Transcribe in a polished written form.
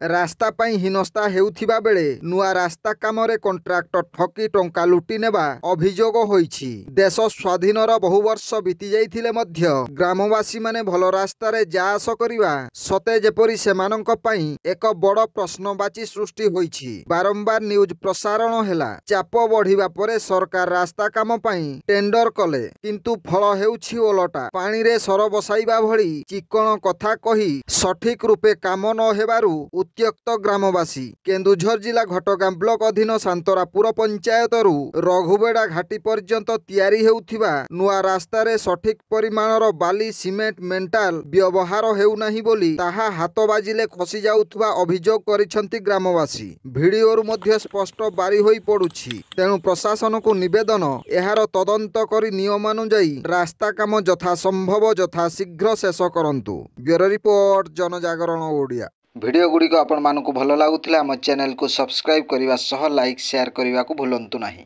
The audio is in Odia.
ରାସ୍ତା ପାଇଁ ହୀନସ୍ତା ହେଉଥିବା ବେଳେ ନୂଆ ରାସ୍ତା କାମରେ କଣ୍ଟ୍ରାକ୍ଟର ଠକି ଟଙ୍କା ଲୁଟି ନେବା ଅଭିଯୋଗ ହୋଇଛି। ଦେଶ ସ୍ୱାଧୀନର ବହୁ ବର୍ଷ ବିତି ଯାଇଥିଲେ ମଧ୍ୟ ଗ୍ରାମବାସୀମାନେ ଭଲ ରାସ୍ତାରେ ଯା ଆସ କରିବା ସତେ ଯେପରି ସେମାନଙ୍କ ପାଇଁ ଏକ ବଡ଼ ପ୍ରଶ୍ନବାଚୀ ସୃଷ୍ଟି ହୋଇଛି। ବାରମ୍ବାର ନ୍ୟୁଜ ପ୍ରସାରଣ ହେଲା, ଚାପ ବଢ଼ିବା ପରେ ସରକାର ରାସ୍ତା କାମ ପାଇଁ ଟେଣ୍ଡର କଲେ, କିନ୍ତୁ ଫଳ ହେଉଛି ଓଲଟା। ପାଣିରେ ସର ବସାଇବା ଭଳି ଚିକ୍କଣ କଥା କହି ସଠିକ ରୂପେ କାମ ନ ହେବାରୁ ଉତ୍ତ୍ୟକ୍ତ ଗ୍ରାମବାସୀ। କେନ୍ଦୁଝର ଜିଲ୍ଲା ଘଟଗାଁ ବ୍ଲକ ଅଧୀନ ସାନ୍ତରାପୁର ପଞ୍ଚାୟତରୁ ରଘୁବେଡ଼ା ଘାଟି ପର୍ଯ୍ୟନ୍ତ ତିଆରି ହେଉଥିବା ନୂଆ ରାସ୍ତାରେ ସଠିକ ପରିମାଣର ବାଲି ସିମେଣ୍ଟ ମେଣ୍ଟାଲ ବ୍ୟବହାର ହେଉନାହିଁ ବୋଲି ତାହା ହାତ ବାଜିଲେ ଖସି ଯାଉଥିବା ଅଭିଯୋଗ କରିଛନ୍ତି ଗ୍ରାମବାସୀ। ଭିଡିଓରୁ ମଧ୍ୟ ସ୍ପଷ୍ଟ ବାରି ହୋଇ ପଡୁଛି। ତେଣୁ ପ୍ରଶାସନକୁ ନିବେଦନ, ଏହାର ତଦନ୍ତ କରି ନିୟମାନୁଯାୟୀ ରାସ୍ତା କାମ ଯଥାସମ୍ଭବ ଯଥାଶୀଘ୍ର ଶେଷ କରନ୍ତୁ। Bureau report, Janajagaran Odia. Video ଗୁଡ଼ିକ ଆପଣମାନଙ୍କୁ ଭଲ ଲାଗୁଥିଲେ ଆମ ଚ୍ୟାନେଲକୁ ସବସ୍କ୍ରାଇବ୍ କରିବା ସହ ଲାଇକ୍ ସେୟାର କରିବାକୁ ଭୁଲନ୍ତୁ ନାହିଁ।